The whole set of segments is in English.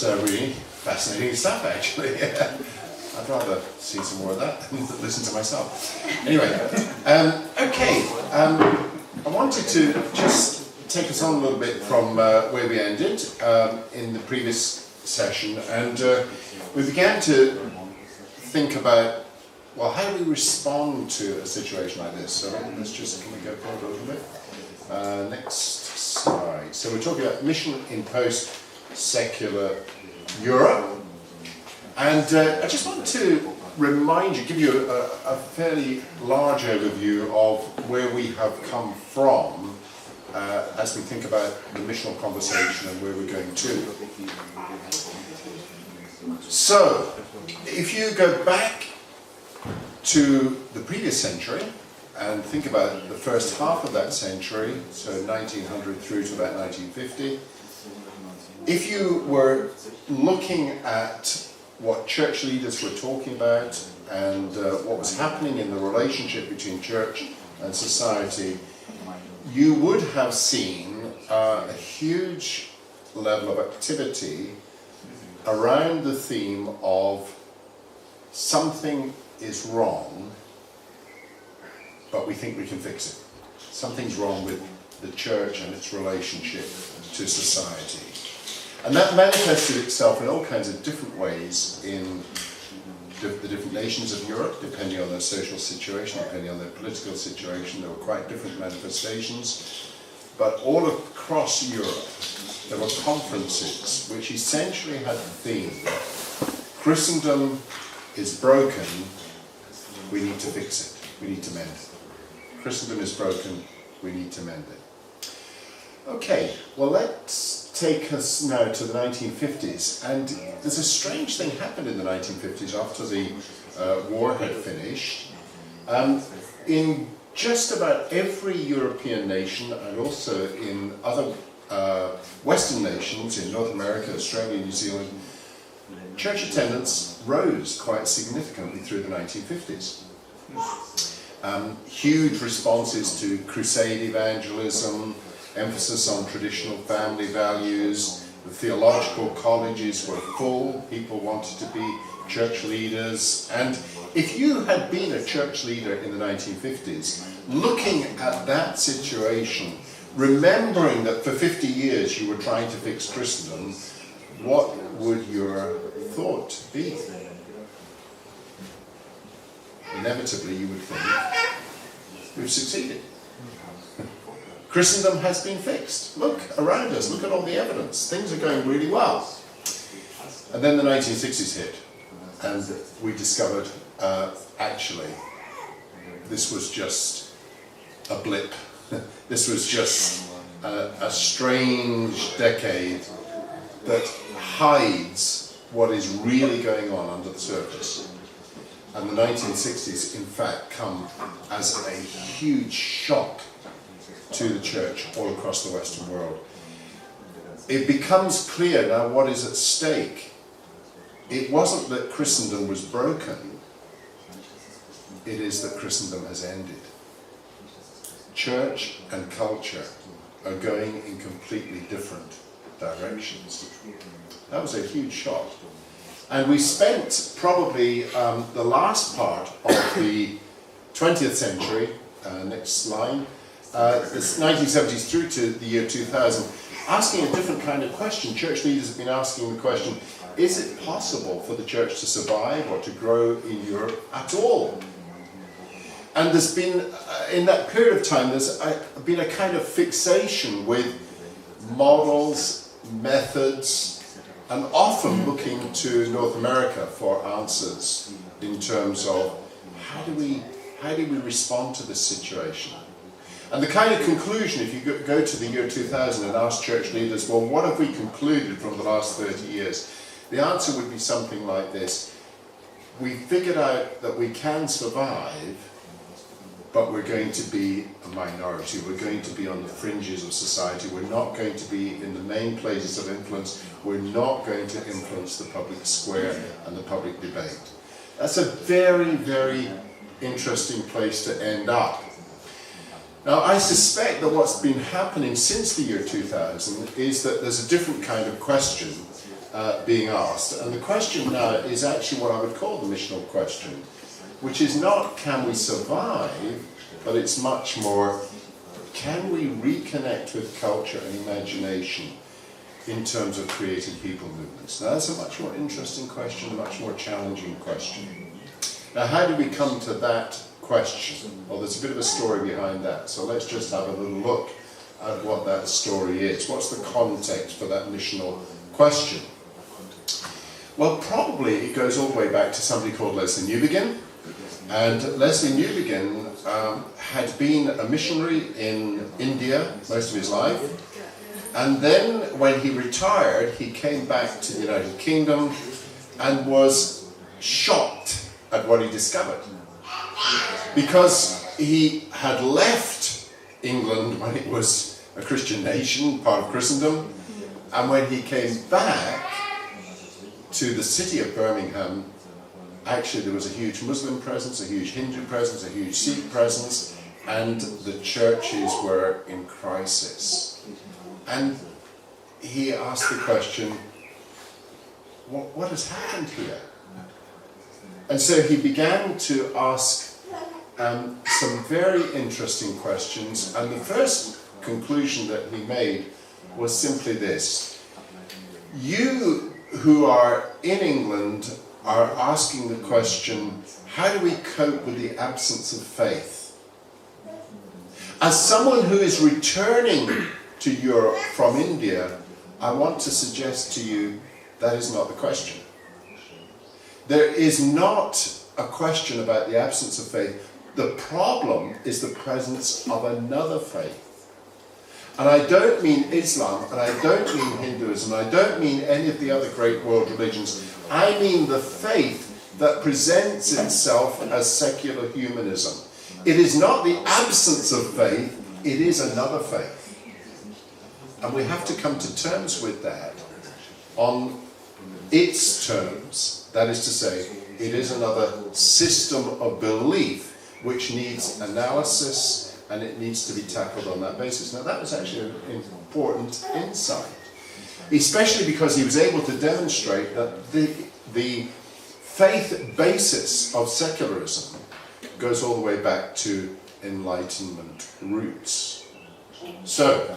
was really fascinating stuff, actually. I'd rather see some more of that than listen to myself. Anyway, okay. I wanted to just take us on a little bit from where we ended in the previous session, and we began to think about, well, how do we respond to a situation like this? So let's just, can we go forward a little bit? Next slide. So we're talking about mission in post-secular Europe. And I just want to remind you, give you a fairly large overview of where we have come from as we think about the missional conversation and where we're going to. So, if you go back to the previous century and think about the first half of that century, so 1900 through to about 1950, if you were looking at what church leaders were talking about and what was happening in the relationship between church and society, you would have seen a huge level of activity around the theme of something is wrong, but we think we can fix it. Something's wrong with the church and its relationship to society. And that manifested itself in all kinds of different ways in the different nations of Europe, depending on their social situation, depending on their political situation. There were quite different manifestations. But all across Europe, there were conferences which essentially had the theme, Christendom is broken, we need to fix it, we need to mend it. Christendom is broken, we need to mend it. Okay, well, let's take us now to the 1950s, and there's a strange thing happened in the 1950s after the war had finished. In just about every European nation, and also in other Western nations, in North America, Australia, New Zealand, church attendance rose quite significantly through the 1950s. Huge responses to crusade evangelism, emphasis on traditional family values. The theological colleges were full, people wanted to be church leaders, and if you had been a church leader in the 1950s, looking at that situation, remembering that for 50 years you were trying to fix Christendom, what would your thought be? Inevitably you would think, we've succeeded. Christendom has been fixed. Look around us, look at all the evidence. Things are going really well. And then the 1960s hit, and we discovered, actually, this was just a blip. This was just a strange decade that hides what is really going on under the surface. And the 1960s, in fact, come as a huge shock to the church all across the Western world. It becomes clear now what is at stake. It wasn't that Christendom was broken, it is that Christendom has ended. Church and culture are going in completely different directions. That was a huge shock. And we spent probably the last part of the 20th century, next slide, the 1970s through to the year 2000, asking a different kind of question. Church leaders have been asking the question, is it possible for the church to survive or to grow in Europe at all? And there's been, in that period of time, there's been a kind of fixation with models, methods, and often looking to North America for answers in terms of how do we respond to this situation? And the kind of conclusion, if you go to the year 2000 and ask church leaders, well, what have we concluded from the last 30 years? The answer would be something like this. We figured out that we can survive, but we're going to be a minority. We're going to be on the fringes of society. We're not going to be in the main places of influence. We're not going to influence the public square and the public debate. That's a very, very interesting place to end up. Now, I suspect that what's been happening since the year 2000 is that there's a different kind of question being asked. And the question now is actually what I would call the missional question, which is not can we survive, but it's much more can we reconnect with culture and imagination in terms of creating people movements. Now that's a much more interesting question, a much more challenging question. Now how do we come to that question? Well, there's a bit of a story behind that, so let's just have a little look at what that story is. What's the context for that missional question? Well, probably it goes all the way back to somebody called Leslie Newbigin. And Leslie Newbigin had been a missionary in India most of his life. And then when he retired, he came back to the United Kingdom and was shocked at what he discovered. Because he had left England when it was a Christian nation, part of Christendom, and when he came back to the city of Birmingham, actually there was a huge Muslim presence, a huge Hindu presence, a huge Sikh presence, and the churches were in crisis. And he asked the question, what has happened here? And so he began to ask some very interesting questions, and the first conclusion that he made was simply this: you who are in England are asking the question, how do we cope with the absence of faith? As someone who is returning to Europe from India, I want to suggest to you that is not the question. There is not a question about the absence of faith. The problem is the presence of another faith. And I don't mean Islam, and I don't mean Hinduism, and I don't mean any of the other great world religions. I mean the faith that presents itself as secular humanism. It is not the absence of faith, it is another faith. And we have to come to terms with that on its terms. That is to say, it is another system of belief which needs analysis, and it needs to be tackled on that basis. Now that was actually an important insight, especially because he was able to demonstrate that the faith basis of secularism goes all the way back to Enlightenment roots. So,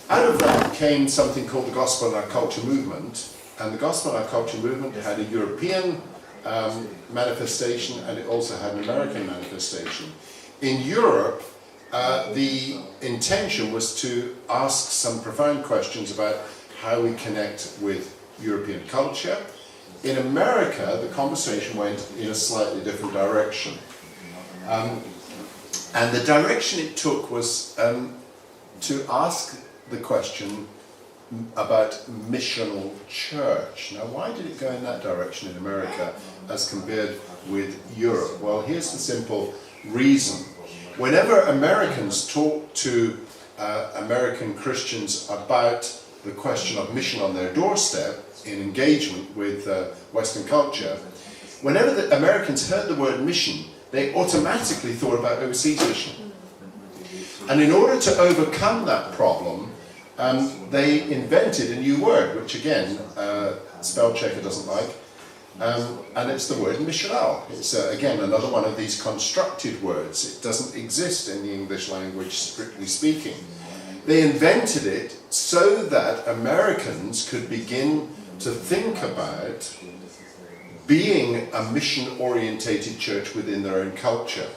out of that came something called the Gospel and Our Culture movement, and the Gospel and Our Culture movement had a European manifestation, and it also had an American manifestation. In Europe, the intention was to ask some profound questions about how we connect with European culture. In America, the conversation went in a slightly different direction. And the direction it took was to ask the question about missional church. Now, why did it go in that direction in America as compared with Europe? Well, here's the simple reason. Whenever Americans talk to American Christians about the question of mission on their doorstep in engagement with Western culture, whenever the Americans heard the word mission, they automatically thought about overseas mission. And in order to overcome that problem, they invented a new word, which again, spell checker doesn't like, and it's the word missional. It's again another one of these constructed words. It doesn't exist in the English language, strictly speaking. They invented it so that Americans could begin to think about being a mission-orientated church within their own culture.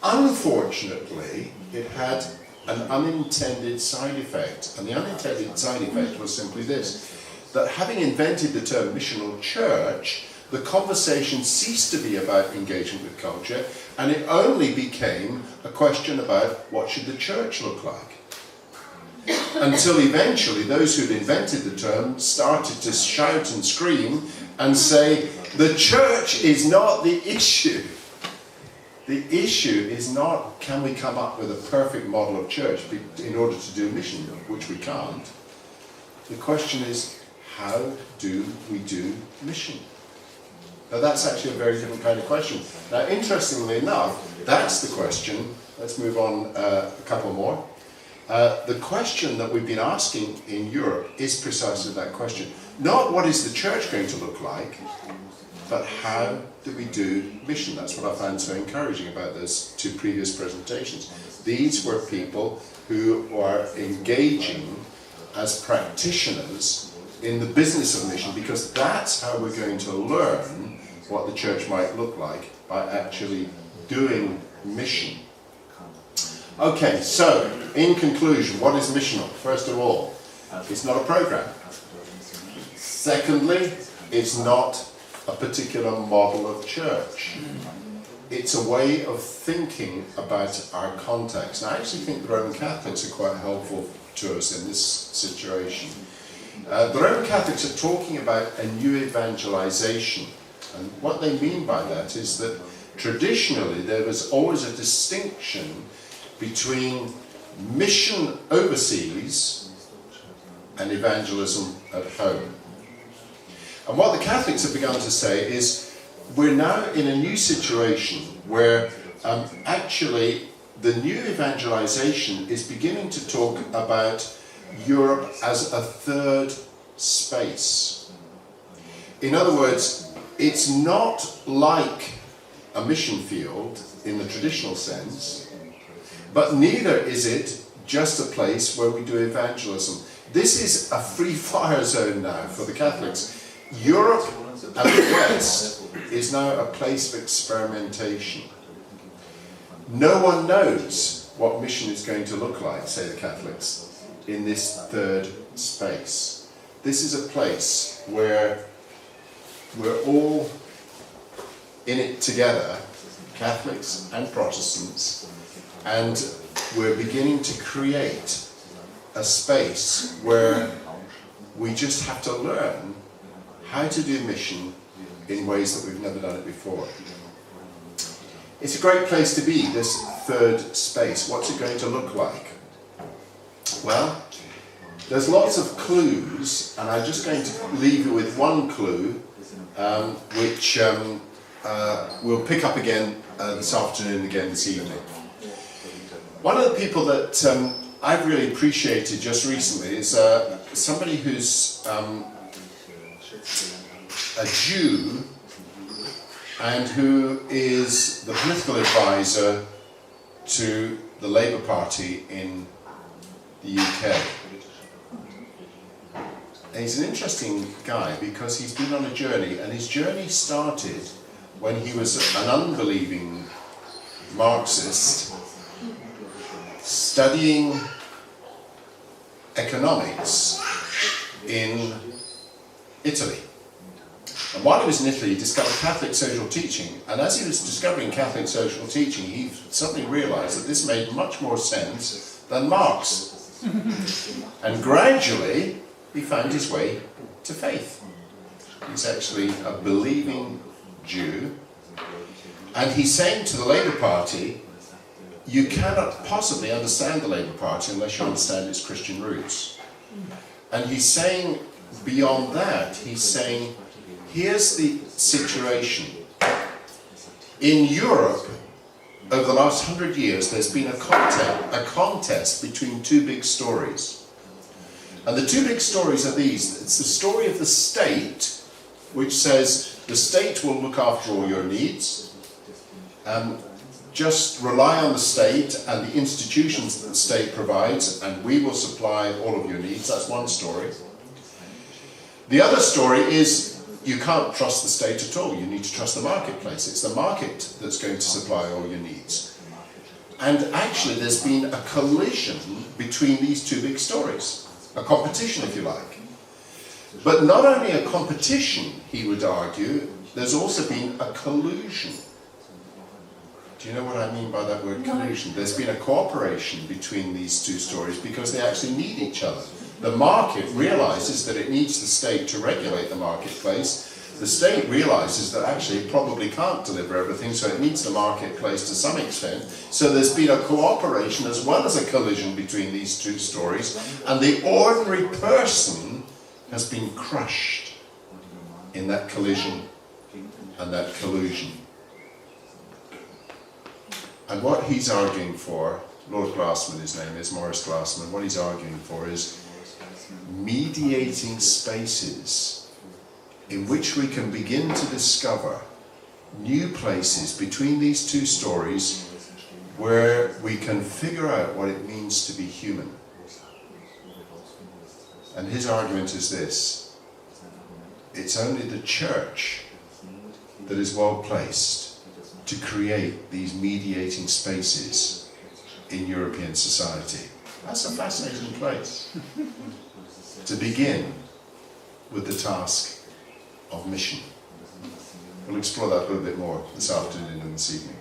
Unfortunately, it had an unintended side effect, and the unintended side effect was simply this: that having invented the term missional church, the conversation ceased to be about engagement with culture, and it only became a question about what should the church look like. Until eventually those who'd invented the term started to shout and scream and say, the church is not the issue. The issue is not, can we come up with a perfect model of church in order to do mission, which we can't. The question is, how do we do mission? Now that's actually a very different kind of question. Now interestingly enough, that's the question. Let's move on a couple more. The question that we've been asking in Europe is precisely that question. Not what is the church going to look like, but how do we do mission? That's what I found so encouraging about those two previous presentations. These were people who are engaging as practitioners in the business of mission, because that's how we're going to learn what the church might look like, by actually doing mission. Okay, so in conclusion, what is missional? First of all, it's not a program. Secondly, it's not a particular model of church. It's a way of thinking about our context. And I actually think the Roman Catholics are quite helpful to us in this situation. The Roman Catholics are talking about a new evangelization. And what they mean by that is that traditionally there was always a distinction between mission overseas and evangelism at home. And what the Catholics have begun to say is we're now in a new situation where actually the new evangelization is beginning to talk about Europe as a third space. In other words, it's not like a mission field in the traditional sense, but neither is it just a place where we do evangelism. This is a free fire zone now for the Catholics. Europe and the West is now a place of experimentation. No one knows what mission is going to look like, say the Catholics, in this third space. This is a place where we're all in it together, Catholics and Protestants, and we're beginning to create a space where we just have to learn how to do mission in ways that we've never done it before. It's a great place to be, this third space. What's it going to look like? Well, there's lots of clues, and I'm just going to leave you with one clue, which we'll pick up again this afternoon and again this evening. One of the people that I've really appreciated just recently is somebody who's a Jew and who is the political advisor to the Labour Party in the UK. And he's an interesting guy because he's been on a journey, and his journey started when he was an unbelieving Marxist studying economics in Italy. And while he was in Italy, he discovered Catholic social teaching, and as he was discovering Catholic social teaching, he suddenly realized that this made much more sense than Marx. And gradually, he found his way to faith. He's actually a believing Jew, and he's saying to the Labour Party, you cannot possibly understand the Labour Party unless you understand its Christian roots. And he's saying, beyond that, he's saying, here's the situation. In Europe, over the last 100 years, there's been a contest between two big stories. And the two big stories are these. It's the story of the state, which says the state will look after all your needs. Just rely on the state and the institutions that the state provides, and we will supply all of your needs. That's one story. The other story is you can't trust the state at all. You need to trust the marketplace. It's the market that's going to supply all your needs. And actually there's been a collision between these two big stories. A competition, if you like. But not only a competition, he would argue, there's also been a collusion. Do you know what I mean by that word collusion? There's been a cooperation between these two stories because they actually need each other. The market realizes that it needs the state to regulate the marketplace. The state realizes that actually it probably can't deliver everything, so it needs the marketplace to some extent. So there's been a cooperation as well as a collision between these two stories, and the ordinary person has been crushed in that collision and that collusion. And what he's arguing for Lord Glassman, his name is, Maurice Glassman, what he's arguing for is mediating spaces in which we can begin to discover new places between these two stories where we can figure out what it means to be human. And his argument is this: it's only the church that is well placed to create these mediating spaces in European society. That's a fascinating place to begin with the task of mission. We'll explore that a little bit more this afternoon and this evening.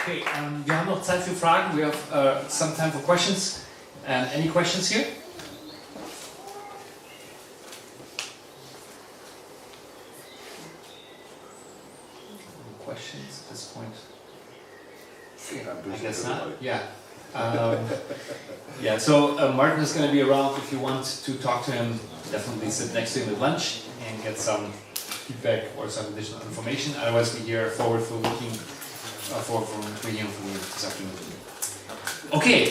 Okay, wir haben noch Zeit für Fragen. We have some time for questions. Any questions here? Questions at this point? I guess not. Yeah. Yeah. So Martin is going to be around. If you want to talk to him, definitely sit next to him at lunch and get some feedback or some additional information. Otherwise, we hear forward for looking for hearing from you this afternoon. Okay.